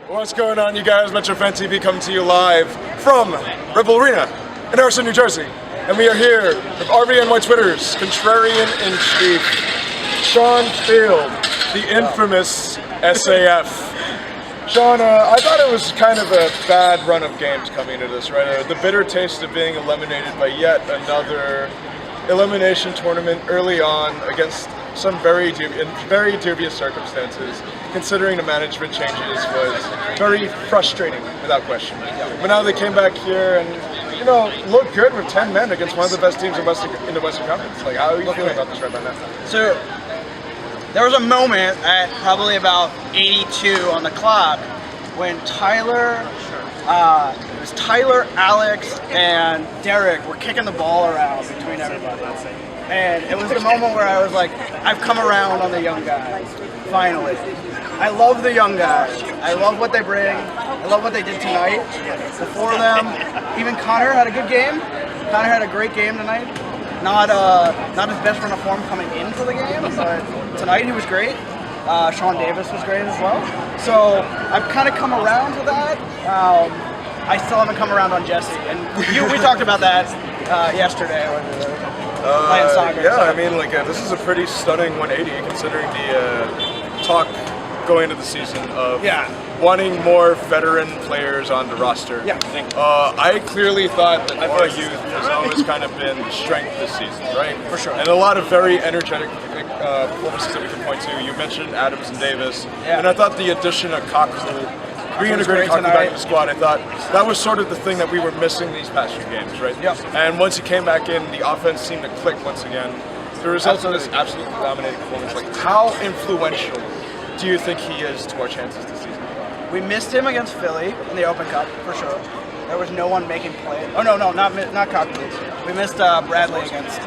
What's going on, you guys? MetroFanTV coming to you live from Rebel Arena in Harrison, New Jersey. And we are here with RBNY Twitter's Contrarian-in-Chief, Shaun Field, the infamous SAF. Shaun, I thought it was kind of a bad run of games coming into this, right? The bitter taste of being eliminated by yet another elimination tournament early on against some very dubious circumstances, considering the management changes, was very frustrating without question. But now they came back here and, you know, looked good with 10 men against one of the best teams in the Western Conference. Like, how are you feeling about this right now? So, there was a moment at probably about 82 on the clock when Tyler, Alex, and Derek were kicking the ball around between everybody. And it was the moment where I was like, I've come around on the young guys, finally. I love the young guys. I love what they bring. I love what they did tonight. The four of them, even Connor had a good game. Connor had a great game tonight. Not his best run of form coming into the game, but tonight he was great. Shaun Davis was great as well. So I've kind of come around to that. I still haven't come around on Jesse, and we talked about that yesterday when we were playing soccer. Yeah, I mean, like this is a pretty stunning 180 considering the talk going into the season of wanting more veteran players on the roster. Yeah. I clearly thought that more youth has always kind of been the strength this season, right? For sure. And a lot of very energetic performances that we can point to. You mentioned Adams and Davis, and I thought the addition of Kaku, reintegrating Kaku back in the squad, I thought that was sort of the thing that we were missing these past few games, right? Yep. And once he came back in, the offense seemed to click once again. The results of this absolutely dominating performance. Like, how influential do you think he is to our chances this season? We missed him against Philly in the Open Cup, for sure. There was no one making plays. Oh, no, not Kaku. We missed Bradley against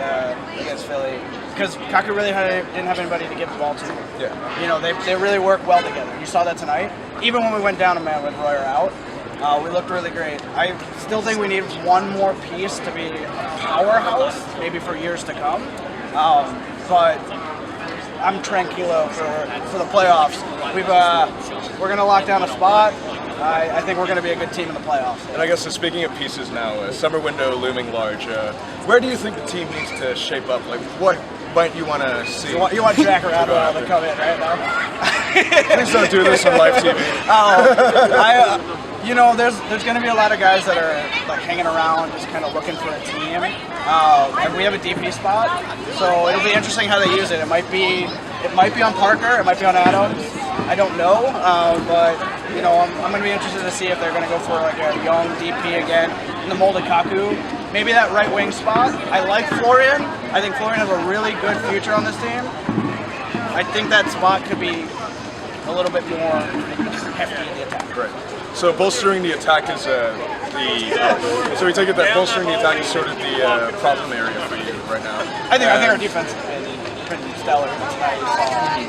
Philly because Kaku really didn't have anybody to give the ball to. Yeah. You know, they really work well together. You saw that tonight. Even when we went down a man with Royer out, we looked really great. I still think we need one more piece to be a powerhouse, maybe for years to come. But I'm tranquilo for the playoffs. We're going to lock down a spot. I think we're going to be a good team in the playoffs. And I guess speaking of pieces now, summer window looming large, where do you think the team needs to shape up? Like, what might you want to see? You want Jack Radwell to come in right now? Please don't do this on live TV. You know, there's going to be a lot of guys that are like hanging around, just kind of looking for a team. And we have a DP spot, so it'll be interesting how they use it. It might be on Parker, it might be on Adams. I don't know, but you know, I'm going to be interested to see if they're going to go for like a young DP again in the mold of Kaku. Maybe that right wing spot. I like Florian. I think Florian has a really good future on this team. I think that spot could be a little bit more hefty in the attack. Right. So bolstering the attack is so we take it that bolstering the attack is sort of the problem area for you right now. I think our defense has been pretty stellar tonight.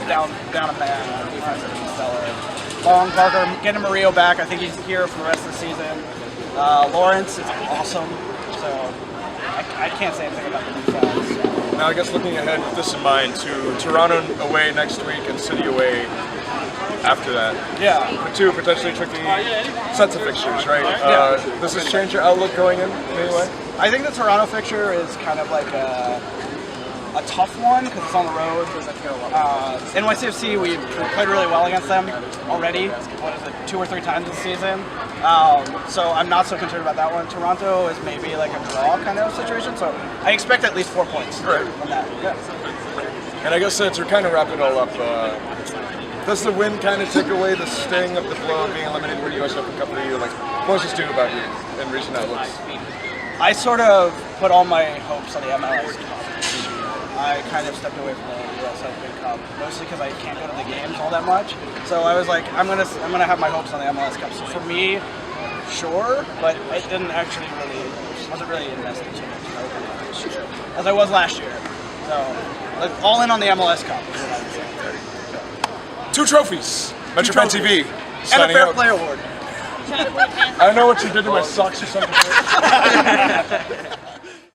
Down a man. Our defense has been stellar. Long Parker, getting Murillo back. I think he's here for the rest of the season. Lawrence is awesome. So I can't say anything about the defense. Now I guess looking ahead with this in mind to Toronto away next week and City away after that. Yeah. Two potentially tricky sets of fixtures, right? Does this change your outlook going in any way? I think the Toronto fixture is kind of like a tough one because it's on the road. NYCFC, we played really well against them already. What is it, 2 or 3 times this season? So I'm not so concerned about that one. Toronto is maybe like a draw kind of situation, so I expect at least 4 points from that. Yeah. And I guess to kind of wrap it all up, does the win kind of take away the sting of the blow of being eliminated from the US Open Cup for you? Like, what does this do about you in recent outlooks? I sort of put all my hopes on the MLS Cup. I kind of stepped away from the US Open Cup, mostly because I can't go to the games all that much. So I was like, I'm gonna have my hopes on the MLS Cup. So for me, sure, but it wasn't really invested too much in the Open Cup this year, as I was last year. So like, all in on the MLS Cup is what I would say. 2 trophies. MetroFanTV. And a Fair Play Award. I don't know what you did to my socks or something.